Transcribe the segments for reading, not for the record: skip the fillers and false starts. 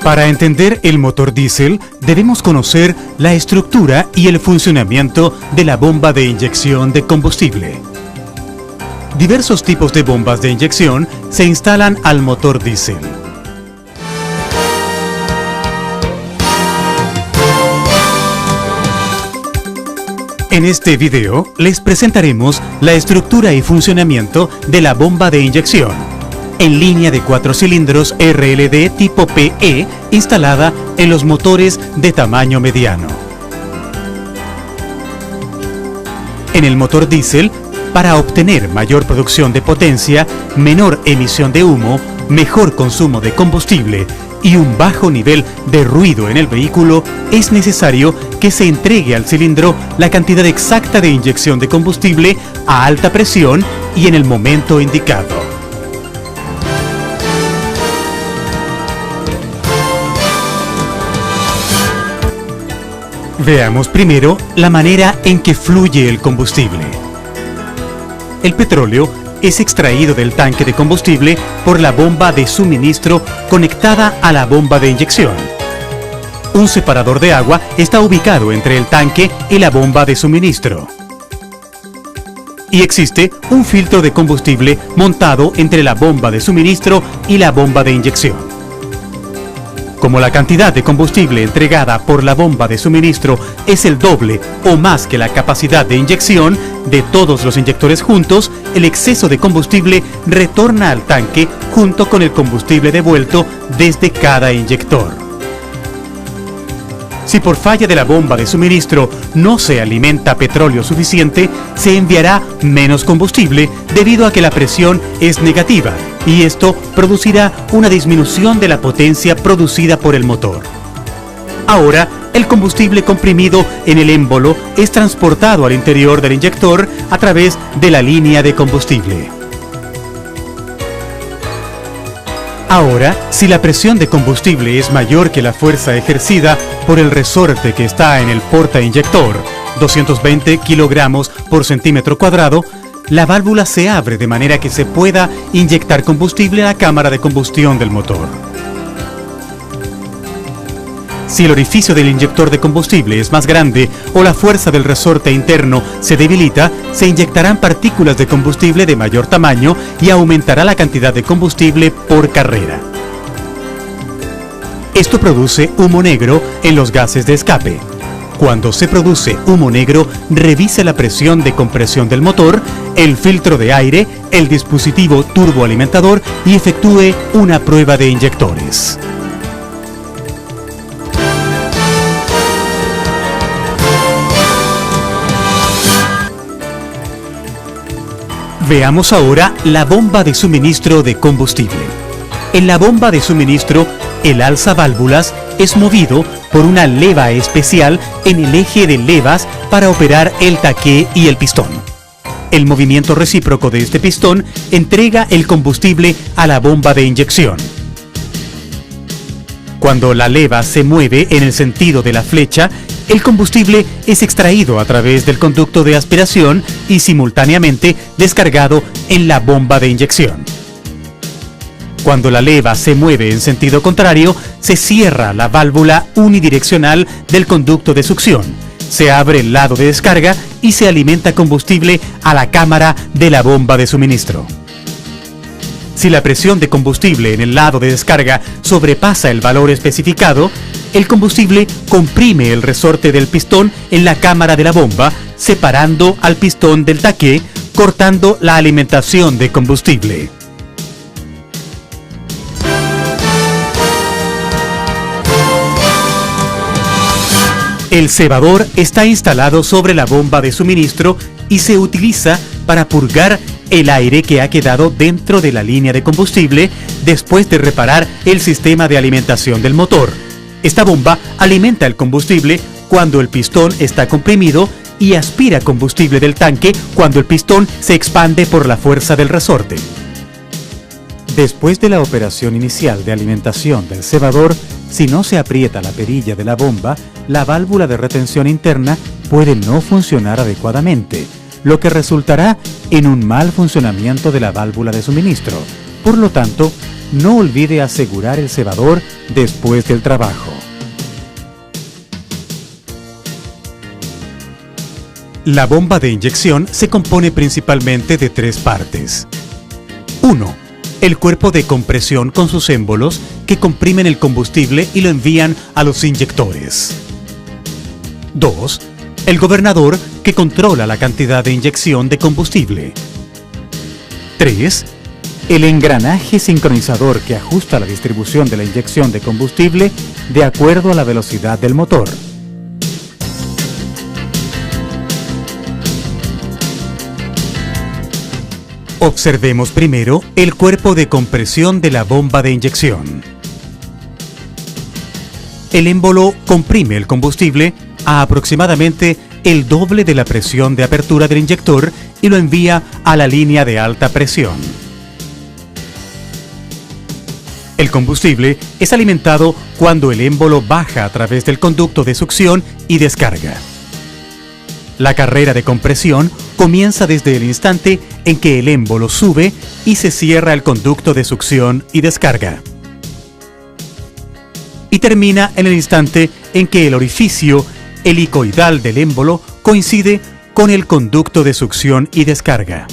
Para entender el motor diésel, debemos conocer la estructura y el funcionamiento de la bomba de inyección de combustible. Diversos tipos de bombas de inyección se instalan al motor diésel. En este video les presentaremos la estructura y funcionamiento de la bomba de inyección en línea de 4 cilindros RLD tipo PE instalada en los motores de tamaño mediano. En el motor diésel, para obtener mayor producción de potencia, menor emisión de humo, mejor consumo de combustible y un bajo nivel de ruido en el vehículo, es necesario que se entregue al cilindro la cantidad exacta de inyección de combustible a alta presión y en el momento indicado. Veamos primero la manera en que fluye el combustible. El petróleo es extraído del tanque de combustible por la bomba de suministro conectada a la bomba de inyección. Un separador de agua está ubicado entre el tanque y la bomba de suministro. Y existe un filtro de combustible montado entre la bomba de suministro y la bomba de inyección. Como la cantidad de combustible entregada por la bomba de suministro es el doble o más que la capacidad de inyección de todos los inyectores juntos, el exceso de combustible retorna al tanque junto con el combustible devuelto desde cada inyector. Si por falla de la bomba de suministro no se alimenta petróleo suficiente, se enviará menos combustible debido a que la presión es negativa y esto producirá una disminución de la potencia producida por el motor. Ahora, el combustible comprimido en el émbolo es transportado al interior del inyector a través de la línea de combustible. Ahora, si la presión de combustible es mayor que la fuerza ejercida por el resorte que está en el portainyector, 220 kilogramos por centímetro cuadrado, la válvula se abre de manera que se pueda inyectar combustible a la cámara de combustión del motor. Si el orificio del inyector de combustible es más grande o la fuerza del resorte interno se debilita, se inyectarán partículas de combustible de mayor tamaño y aumentará la cantidad de combustible por carrera. Esto produce humo negro en los gases de escape. Cuando se produce humo negro, revise la presión de compresión del motor, el filtro de aire, el dispositivo turboalimentador y efectúe una prueba de inyectores. Veamos ahora la bomba de suministro de combustible. En la bomba de suministro, el alzaválvulas es movido por una leva especial en el eje de levas para operar el taqué y el pistón. El movimiento recíproco de este pistón entrega el combustible a la bomba de inyección. Cuando la leva se mueve en el sentido de la flecha, el combustible es extraído a través del conducto de aspiración y simultáneamente descargado en la bomba de inyección. Cuando la leva se mueve en sentido contrario, se cierra la válvula unidireccional del conducto de succión, se abre el lado de descarga y se alimenta combustible a la cámara de la bomba de suministro. Si la presión de combustible en el lado de descarga sobrepasa el valor especificado, el combustible comprime el resorte del pistón en la cámara de la bomba, separando al pistón del taqué, cortando la alimentación de combustible. El cebador está instalado sobre la bomba de suministro y se utiliza para purgar el aire que ha quedado dentro de la línea de combustible después de reparar el sistema de alimentación del motor. Esta bomba alimenta el combustible cuando el pistón está comprimido y aspira combustible del tanque cuando el pistón se expande por la fuerza del resorte. Después de la operación inicial de alimentación del cebador, si no se aprieta la perilla de la bomba, la válvula de retención interna puede no funcionar adecuadamente, lo que resultará en un mal funcionamiento de la válvula de suministro. Por lo tanto, no olvide asegurar el cebador después del trabajo. La bomba de inyección se compone principalmente de tres partes. 1. El cuerpo de compresión con sus émbolos que comprimen el combustible y lo envían a los inyectores. 2. El gobernador que controla la cantidad de inyección de combustible. 3. El engranaje sincronizador que ajusta la distribución de la inyección de combustible de acuerdo a la velocidad del motor. Observemos primero el cuerpo de compresión de la bomba de inyección. El émbolo comprime el combustible a aproximadamente el doble de la presión de apertura del inyector y lo envía a la línea de alta presión. El combustible es alimentado cuando el émbolo baja a través del conducto de succión y descarga. La carrera de compresión comienza desde el instante en que el émbolo sube y se cierra el conducto de succión y descarga. Y termina en el instante en que el orificio helicoidal del émbolo coincide con el conducto de succión y descarga.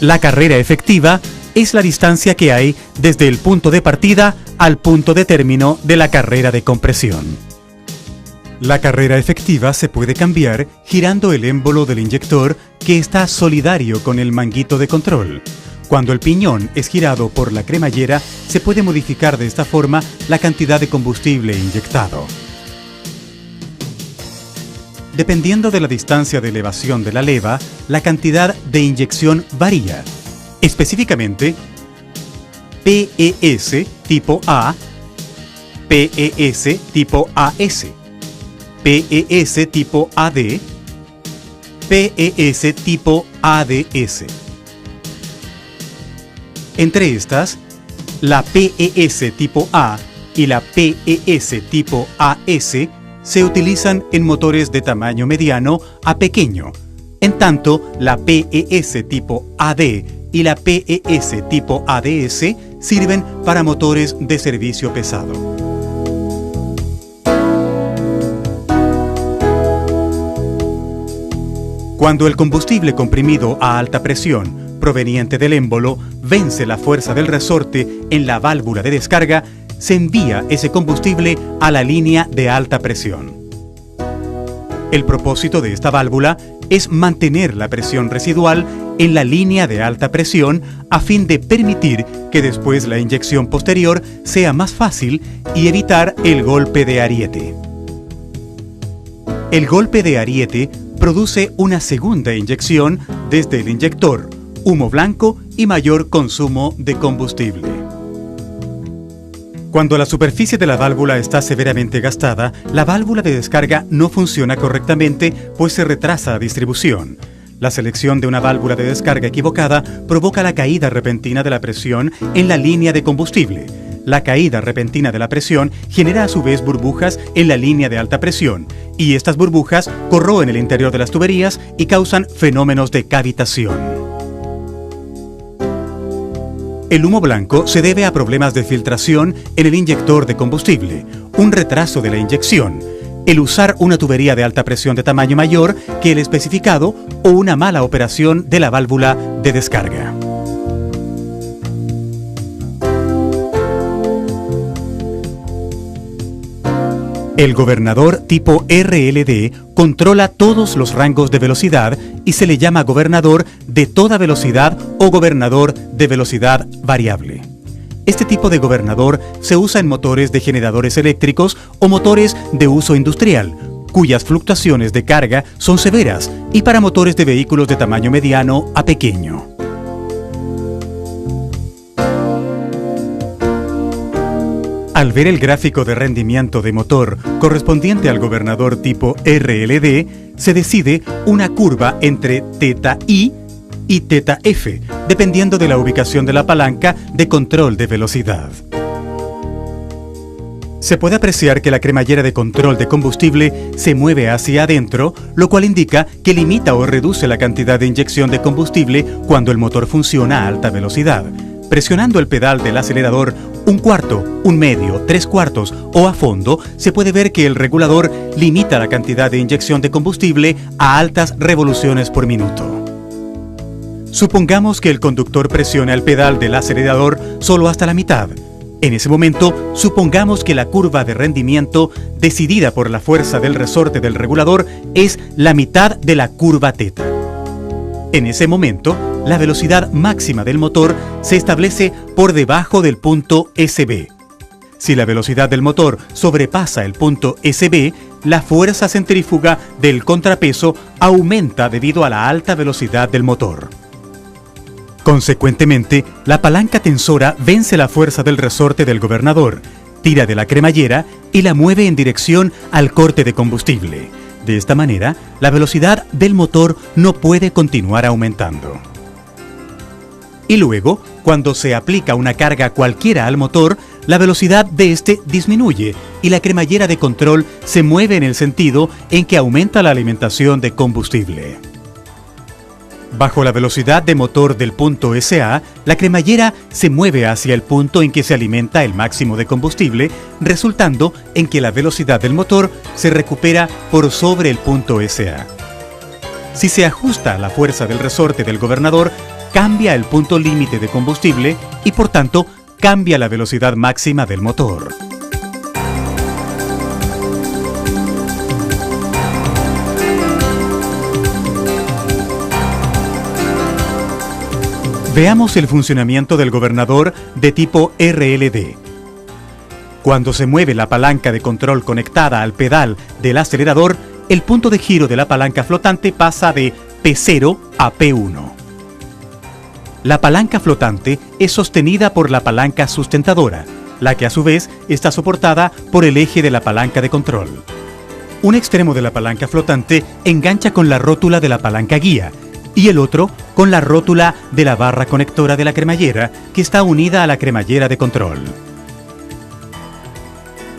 La carrera efectiva es la distancia que hay desde el punto de partida al punto de término de la carrera de compresión. La carrera efectiva se puede cambiar girando el émbolo del inyector que está solidario con el manguito de control. Cuando el piñón es girado por la cremallera, se puede modificar de esta forma la cantidad de combustible inyectado. Dependiendo de la distancia de elevación de la leva, la cantidad de inyección varía. Específicamente, PES tipo A, PES tipo AS, PES tipo AD, PES tipo ADS. Entre estas, la PES tipo A y la PES tipo AS se utilizan en motores de tamaño mediano a pequeño, en tanto la PES tipo AD y la PES tipo ADS sirven para motores de servicio pesado. Cuando el combustible comprimido a alta presión proveniente del émbolo vence la fuerza del resorte en la válvula de descarga, se envía ese combustible a la línea de alta presión. El propósito de esta válvula es mantener la presión residual en la línea de alta presión a fin de permitir que después la inyección posterior sea más fácil y evitar el golpe de ariete. El golpe de ariete produce una segunda inyección desde el inyector, humo blanco y mayor consumo de combustible. Cuando la superficie de la válvula está severamente gastada, la válvula de descarga no funciona correctamente, pues se retrasa la distribución. La selección de una válvula de descarga equivocada provoca la caída repentina de la presión en la línea de combustible. La caída repentina de la presión genera a su vez burbujas en la línea de alta presión, y estas burbujas corroen el interior de las tuberías y causan fenómenos de cavitación. El humo blanco se debe a problemas de filtración en el inyector de combustible, un retraso de la inyección, el usar una tubería de alta presión de tamaño mayor que el especificado o una mala operación de la válvula de descarga. El gobernador tipo RLD controla todos los rangos de velocidad y se le llama gobernador de toda velocidad o gobernador de velocidad variable. Este tipo de gobernador se usa en motores de generadores eléctricos o motores de uso industrial, cuyas fluctuaciones de carga son severas, y para motores de vehículos de tamaño mediano a pequeño. Al ver el gráfico de rendimiento de motor correspondiente al gobernador tipo RLD, se decide una curva entre θi y θF, dependiendo de la ubicación de la palanca de control de velocidad. Se puede apreciar que la cremallera de control de combustible se mueve hacia adentro, lo cual indica que limita o reduce la cantidad de inyección de combustible cuando el motor funciona a alta velocidad. Presionando el pedal del acelerador un cuarto, un medio, tres cuartos o a fondo, se puede ver que el regulador limita la cantidad de inyección de combustible a altas revoluciones por minuto. Supongamos que el conductor presiona el pedal del acelerador solo hasta la mitad. En ese momento, supongamos que la curva de rendimiento decidida por la fuerza del resorte del regulador es la mitad de la curva θ. En ese momento, la velocidad máxima del motor se establece por debajo del punto SB. Si la velocidad del motor sobrepasa el punto SB, la fuerza centrífuga del contrapeso aumenta debido a la alta velocidad del motor. Consecuentemente, la palanca tensora vence la fuerza del resorte del gobernador, tira de la cremallera y la mueve en dirección al corte de combustible. De esta manera, la velocidad del motor no puede continuar aumentando. Y luego, cuando se aplica una carga cualquiera al motor, la velocidad de este disminuye y la cremallera de control se mueve en el sentido en que aumenta la alimentación de combustible. Bajo la velocidad de motor del punto SA, la cremallera se mueve hacia el punto en que se alimenta el máximo de combustible, resultando en que la velocidad del motor se recupera por sobre el punto SA. Si se ajusta la fuerza del resorte del gobernador, cambia el punto límite de combustible y por tanto cambia la velocidad máxima del motor. Veamos el funcionamiento del gobernador de tipo RLD. Cuando se mueve la palanca de control conectada al pedal del acelerador, el punto de giro de la palanca flotante pasa de P0 a P1. La palanca flotante es sostenida por la palanca sustentadora, la que a su vez está soportada por el eje de la palanca de control. Un extremo de la palanca flotante engancha con la rótula de la palanca guía, y el otro con la rótula de la barra conectora de la cremallera que está unida a la cremallera de control.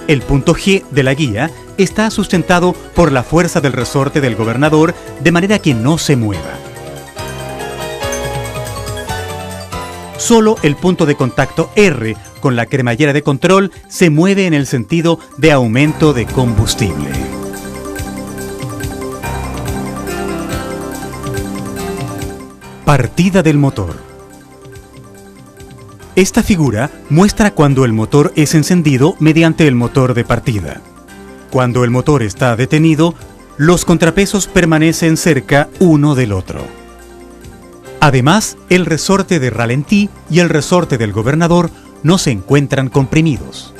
El punto G de la guía está sustentado por la fuerza del resorte del gobernador de manera que no se mueva. Solo el punto de contacto R con la cremallera de control se mueve en el sentido de aumento de combustible. Partida del motor. Esta figura muestra cuando el motor es encendido mediante el motor de partida. Cuando el motor está detenido, los contrapesos permanecen cerca uno del otro. Además, el resorte de ralentí y el resorte del gobernador no se encuentran comprimidos.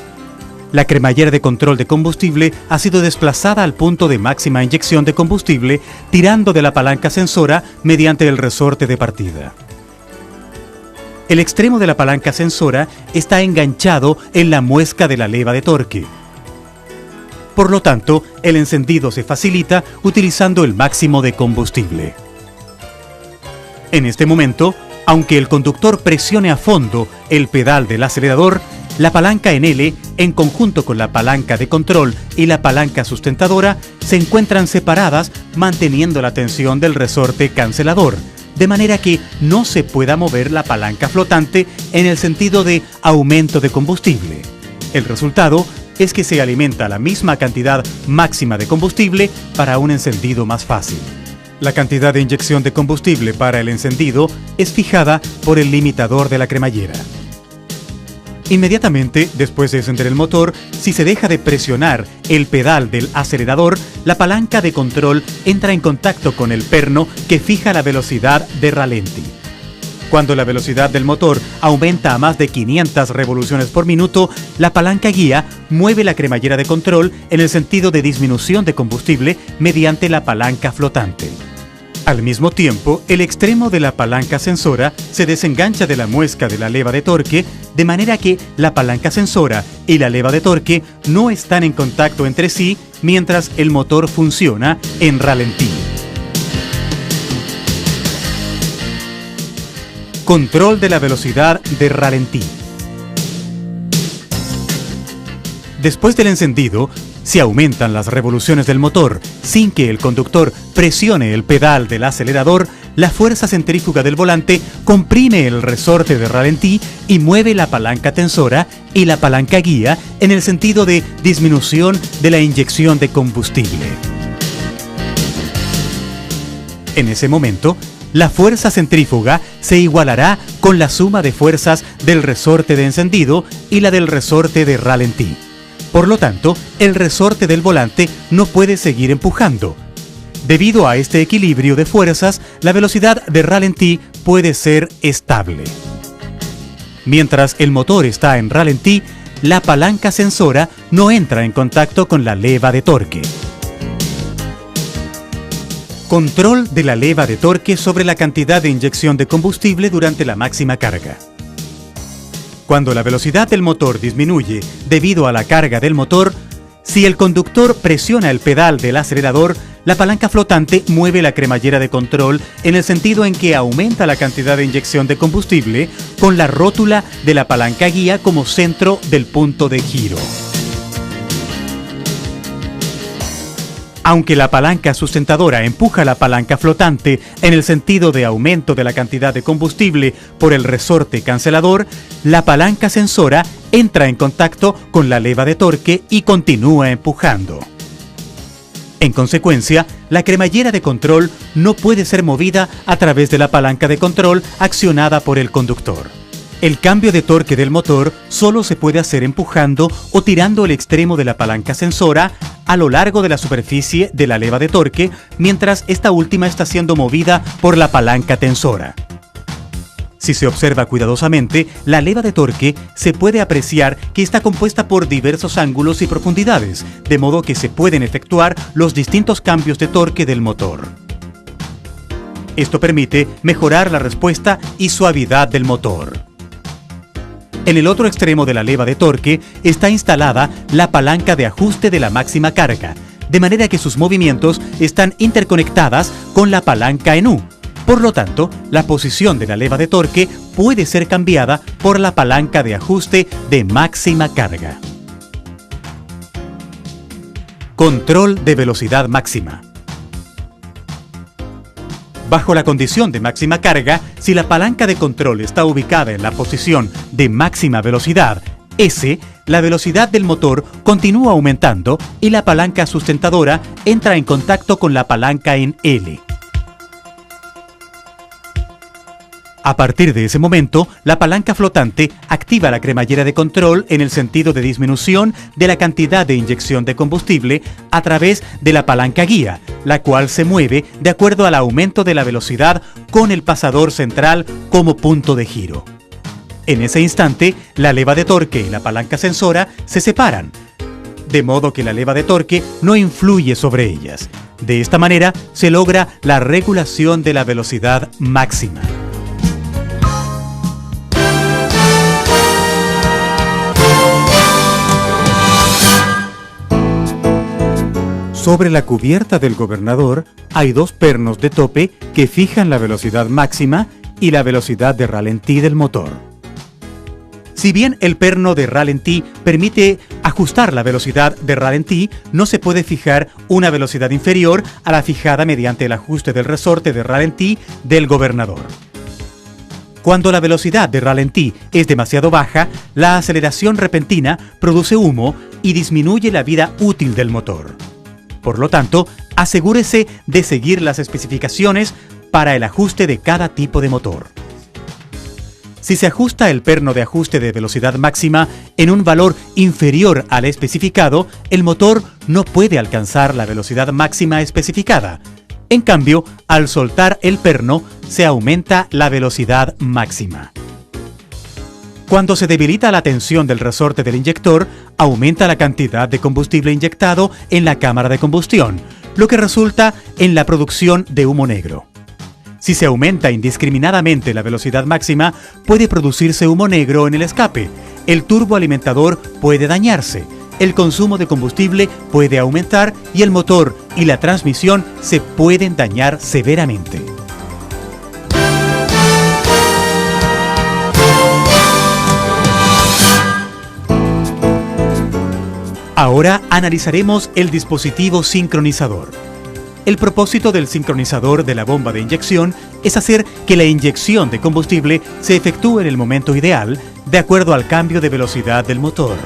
La cremallera de control de combustible ha sido desplazada al punto de máxima inyección de combustible tirando de la palanca sensora mediante el resorte de partida. El extremo de la palanca sensora está enganchado en la muesca de la leva de torque. Por lo tanto, el encendido se facilita utilizando el máximo de combustible. En este momento, aunque el conductor presione a fondo el pedal del acelerador, la palanca en L, en conjunto con la palanca de control y la palanca sustentadora, se encuentran separadas manteniendo la tensión del resorte cancelador, de manera que no se pueda mover la palanca flotante en el sentido de aumento de combustible. El resultado es que se alimenta la misma cantidad máxima de combustible para un encendido más fácil. La cantidad de inyección de combustible para el encendido es fijada por el limitador de la cremallera. Inmediatamente después de encender el motor, si se deja de presionar el pedal del acelerador, la palanca de control entra en contacto con el perno que fija la velocidad de ralentí. Cuando la velocidad del motor aumenta a más de 500 revoluciones por minuto, la palanca guía mueve la cremallera de control en el sentido de disminución de combustible mediante la palanca flotante. Al mismo tiempo, el extremo de la palanca sensora se desengancha de la muesca de la leva de torque, de manera que la palanca sensora y la leva de torque no están en contacto entre sí mientras el motor funciona en ralentí. Control de la velocidad de ralentí. Después del encendido, si aumentan las revoluciones del motor sin que el conductor presione el pedal del acelerador, la fuerza centrífuga del volante comprime el resorte de ralentí y mueve la palanca tensora y la palanca guía en el sentido de disminución de la inyección de combustible. En ese momento, la fuerza centrífuga se igualará con la suma de fuerzas del resorte de encendido y la del resorte de ralentí. Por lo tanto, el resorte del volante no puede seguir empujando. Debido a este equilibrio de fuerzas, la velocidad de ralentí puede ser estable. Mientras el motor está en ralentí, la palanca sensora no entra en contacto con la leva de torque. Control de la leva de torque sobre la cantidad de inyección de combustible durante la máxima carga. Cuando la velocidad del motor disminuye debido a la carga del motor, si el conductor presiona el pedal del acelerador, la palanca flotante mueve la cremallera de control en el sentido en que aumenta la cantidad de inyección de combustible con la rótula de la palanca guía como centro del punto de giro. Aunque la palanca sustentadora empuja la palanca flotante en el sentido de aumento de la cantidad de combustible por el resorte cancelador, la palanca sensora entra en contacto con la leva de torque y continúa empujando. En consecuencia, la cremallera de control no puede ser movida a través de la palanca de control accionada por el conductor. El cambio de torque del motor solo se puede hacer empujando o tirando el extremo de la palanca sensora a lo largo de la superficie de la leva de torque, mientras esta última está siendo movida por la palanca tensora. Si se observa cuidadosamente, la leva de torque se puede apreciar que está compuesta por diversos ángulos y profundidades, de modo que se pueden efectuar los distintos cambios de torque del motor. Esto permite mejorar la respuesta y suavidad del motor. En el otro extremo de la leva de torque está instalada la palanca de ajuste de la máxima carga, de manera que sus movimientos están interconectadas con la palanca en U. Por lo tanto, la posición de la leva de torque puede ser cambiada por la palanca de ajuste de máxima carga. Control de velocidad máxima. Bajo la condición de máxima carga, si la palanca de control está ubicada en la posición de máxima velocidad, S, la velocidad del motor continúa aumentando y la palanca sustentadora entra en contacto con la palanca en L. A partir de ese momento, la palanca flotante activa la cremallera de control en el sentido de disminución de la cantidad de inyección de combustible a través de la palanca guía, la cual se mueve de acuerdo al aumento de la velocidad con el pasador central como punto de giro. En ese instante, la leva de torque y la palanca sensora se separan, de modo que la leva de torque no influye sobre ellas. De esta manera, se logra la regulación de la velocidad máxima. Sobre la cubierta del gobernador hay dos pernos de tope que fijan la velocidad máxima y la velocidad de ralentí del motor. Si bien el perno de ralentí permite ajustar la velocidad de ralentí, no se puede fijar una velocidad inferior a la fijada mediante el ajuste del resorte de ralentí del gobernador. Cuando la velocidad de ralentí es demasiado baja, la aceleración repentina produce humo y disminuye la vida útil del motor. Por lo tanto, asegúrese de seguir las especificaciones para el ajuste de cada tipo de motor. Si se ajusta el perno de ajuste de velocidad máxima en un valor inferior al especificado, el motor no puede alcanzar la velocidad máxima especificada. En cambio, al soltar el perno, se aumenta la velocidad máxima. Cuando se debilita la tensión del resorte del inyector, aumenta la cantidad de combustible inyectado en la cámara de combustión, lo que resulta en la producción de humo negro. Si se aumenta indiscriminadamente la velocidad máxima, puede producirse humo negro en el escape, el turboalimentador puede dañarse, el consumo de combustible puede aumentar y el motor y la transmisión se pueden dañar severamente. Ahora analizaremos el dispositivo sincronizador. El propósito del sincronizador de la bomba de inyección es hacer que la inyección de combustible se efectúe en el momento ideal, de acuerdo al cambio de velocidad del motor.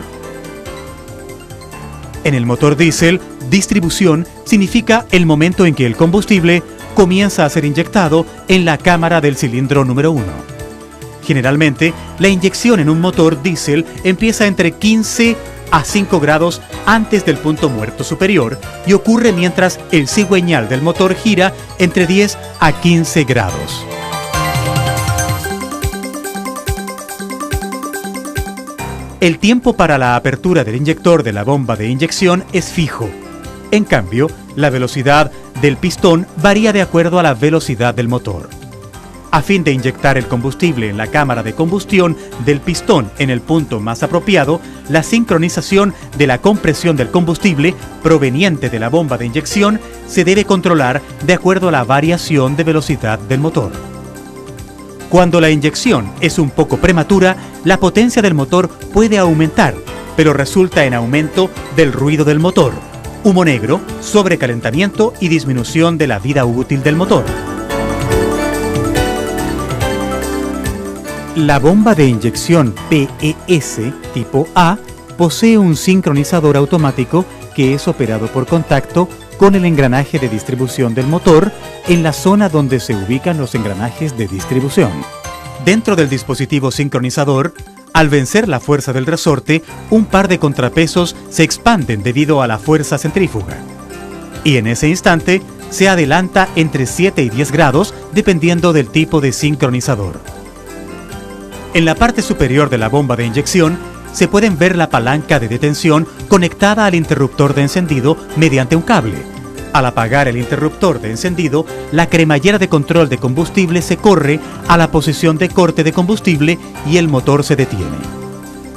En el motor diésel, distribución significa el momento en que el combustible comienza a ser inyectado en la cámara del cilindro número 1. Generalmente, la inyección en un motor diésel empieza entre 15 a 5 grados antes del punto muerto superior y ocurre mientras el cigüeñal del motor gira entre 10 a 15 grados. El tiempo para la apertura del inyector de la bomba de inyección es fijo. En cambio, la velocidad del pistón varía de acuerdo a la velocidad del motor. A fin de inyectar el combustible en la cámara de combustión del pistón en el punto más apropiado, la sincronización de la compresión del combustible proveniente de la bomba de inyección se debe controlar de acuerdo a la variación de velocidad del motor. Cuando la inyección es un poco prematura, la potencia del motor puede aumentar, pero resulta en aumento del ruido del motor, humo negro, sobrecalentamiento y disminución de la vida útil del motor. La bomba de inyección PES tipo A posee un sincronizador automático que es operado por contacto con el engranaje de distribución del motor en la zona donde se ubican los engranajes de distribución. Dentro del dispositivo sincronizador, al vencer la fuerza del resorte, un par de contrapesos se expanden debido a la fuerza centrífuga. Y en ese instante, se adelanta entre 7 y 10 grados dependiendo del tipo de sincronizador. En la parte superior de la bomba de inyección se pueden ver la palanca de detención conectada al interruptor de encendido mediante un cable. Al apagar el interruptor de encendido, la cremallera de control de combustible se corre a la posición de corte de combustible y el motor se detiene.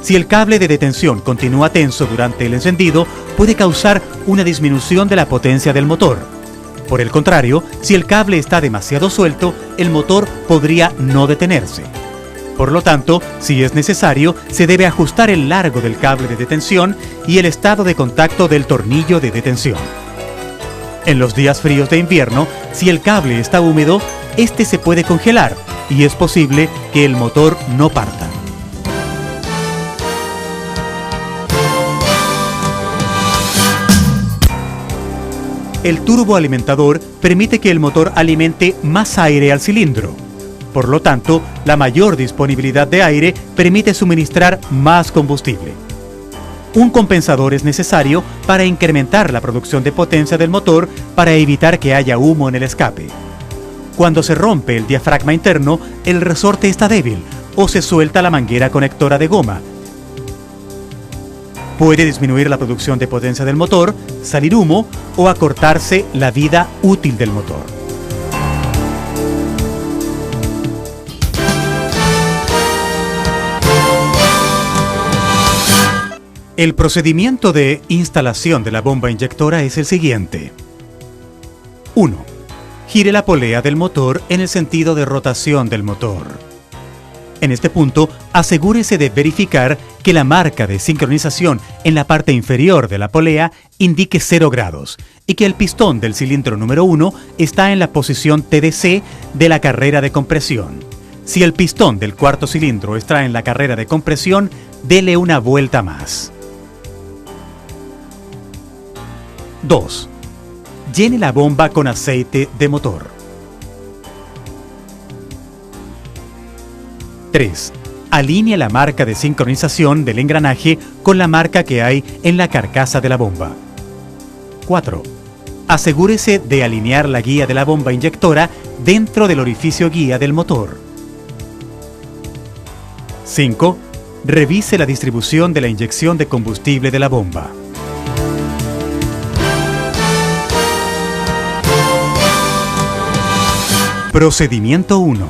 Si el cable de detención continúa tenso durante el encendido, puede causar una disminución de la potencia del motor. Por el contrario, si el cable está demasiado suelto, el motor podría no detenerse. Por lo tanto, si es necesario, se debe ajustar el largo del cable de detención y el estado de contacto del tornillo de detención. En los días fríos de invierno, si el cable está húmedo, este se puede congelar y es posible que el motor no parta. El turboalimentador permite que el motor alimente más aire al cilindro. Por lo tanto, la mayor disponibilidad de aire permite suministrar más combustible. Un compensador es necesario para incrementar la producción de potencia del motor para evitar que haya humo en el escape. Cuando se rompe el diafragma interno, el resorte está débil o se suelta la manguera conectora de goma. Puede disminuir la producción de potencia del motor, salir humo o acortarse la vida útil del motor. El procedimiento de instalación de la bomba inyectora es el siguiente. 1. Gire la polea del motor en el sentido de rotación del motor. En este punto, asegúrese de verificar que la marca de sincronización en la parte inferior de la polea indique 0 grados y que el pistón del cilindro número 1 está en la posición TDC de la carrera de compresión. Si el pistón del cuarto cilindro está en la carrera de compresión, dele una vuelta más. 2. Llene la bomba con aceite de motor. 3. Alinee la marca de sincronización del engranaje con la marca que hay en la carcasa de la bomba. 4. Asegúrese de alinear la guía de la bomba inyectora dentro del orificio guía del motor. 5. Revise la distribución de la inyección de combustible de la bomba. Procedimiento 1.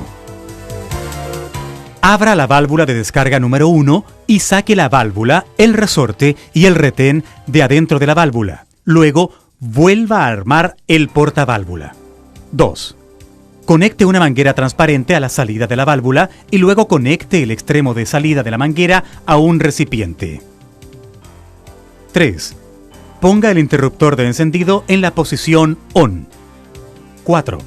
Abra la válvula de descarga número 1 y saque la válvula, el resorte y el retén de adentro de la válvula. Luego, vuelva a armar el portaválvula. 2. Conecte una manguera transparente a la salida de la válvula y luego conecte el extremo de salida de la manguera a un recipiente. 3. Ponga el interruptor de encendido en la posición ON. 4.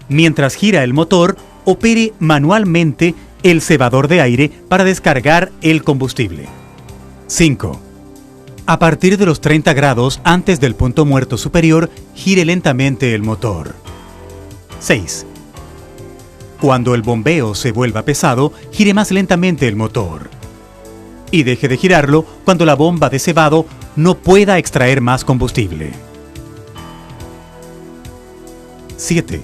Mientras gira el motor, opere manualmente el cebador de aire para descargar el combustible. 5. A partir de los 30 grados antes del punto muerto superior, gire lentamente el motor. 6. Cuando el bombeo se vuelva pesado, gire más lentamente el motor. Y deje de girarlo cuando la bomba de cebado no pueda extraer más combustible. 7.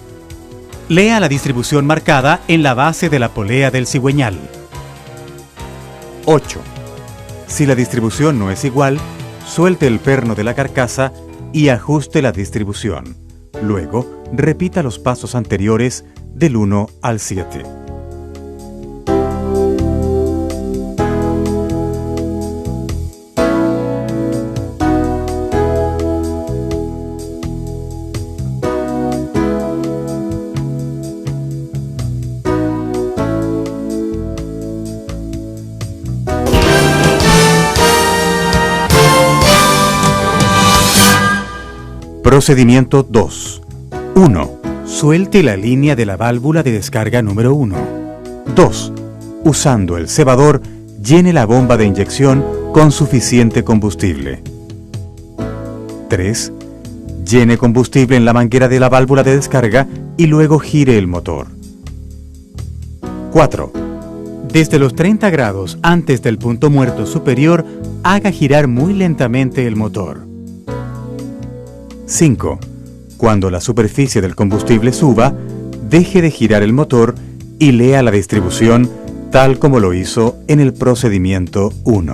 Lea la distribución marcada en la base de la polea del cigüeñal. 8. Si la distribución no es igual, suelte el perno de la carcasa y ajuste la distribución. Luego, repita los pasos anteriores del 1 al 7. Procedimiento 2. 1. Suelte la línea de la válvula de descarga número 1. 2. Usando el cebador, llene la bomba de inyección con suficiente combustible. 3. Llene combustible en la manguera de la válvula de descarga y luego gire el motor. 4. Desde los 30 grados antes del punto muerto superior, haga girar muy lentamente el motor. 5. Cuando la superficie del combustible suba, deje de girar el motor y lea la distribución tal como lo hizo en el procedimiento 1.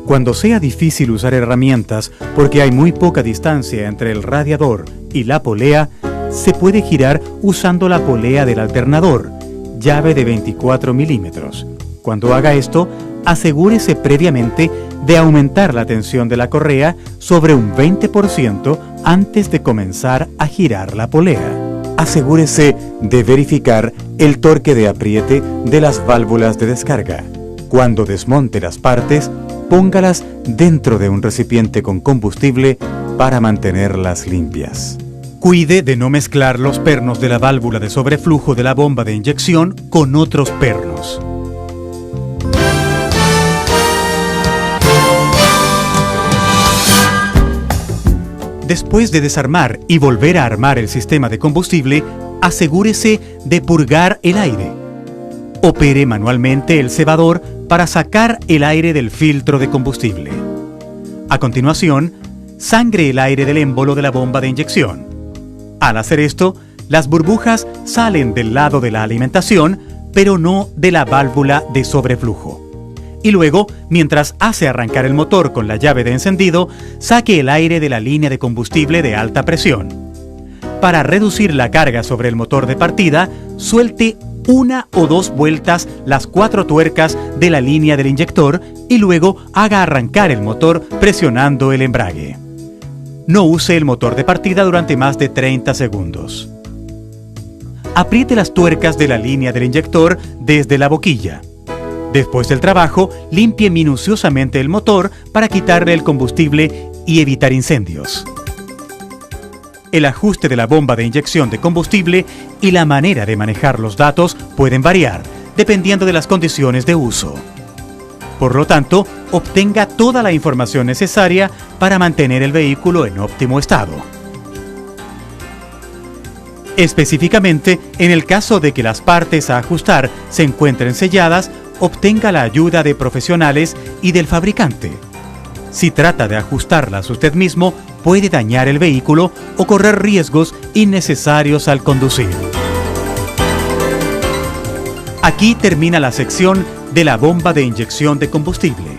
Cuando sea difícil usar herramientas porque hay muy poca distancia entre el radiador y la polea, se puede girar usando la polea del alternador, llave de 24 milímetros. Cuando haga esto, asegúrese previamente de aumentar la tensión de la correa sobre un 20% antes de comenzar a girar la polea. Asegúrese de verificar el torque de apriete de las válvulas de descarga. Cuando desmonte las partes, póngalas dentro de un recipiente con combustible para mantenerlas limpias. Cuide de no mezclar los pernos de la válvula de sobreflujo de la bomba de inyección con otros pernos. Después de desarmar y volver a armar el sistema de combustible, asegúrese de purgar el aire. Opere manualmente el cebador para sacar el aire del filtro de combustible. A continuación, sangre el aire del émbolo de la bomba de inyección. Al hacer esto, las burbujas salen del lado de la alimentación, pero no de la válvula de sobreflujo. Y luego, mientras hace arrancar el motor con la llave de encendido, saque el aire de la línea de combustible de alta presión. Para reducir la carga sobre el motor de partida, suelte 1 o 2 vueltas las 4 tuercas de la línea del inyector y luego haga arrancar el motor presionando el embrague. No use el motor de partida durante más de 30 segundos. Apriete las tuercas de la línea del inyector desde la boquilla. Después del trabajo, limpie minuciosamente el motor para quitarle el combustible y evitar incendios. El ajuste de la bomba de inyección de combustible y la manera de manejar los datos pueden variar, dependiendo de las condiciones de uso. Por lo tanto, obtenga toda la información necesaria para mantener el vehículo en óptimo estado. Específicamente, en el caso de que las partes a ajustar se encuentren selladas, obtenga la ayuda de profesionales y del fabricante. Si trata de ajustarlas usted mismo, puede dañar el vehículo o correr riesgos innecesarios al conducir. Aquí termina la sección de la bomba de inyección de combustible.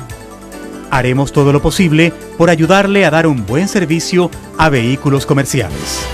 Haremos todo lo posible por ayudarle a dar un buen servicio a vehículos comerciales.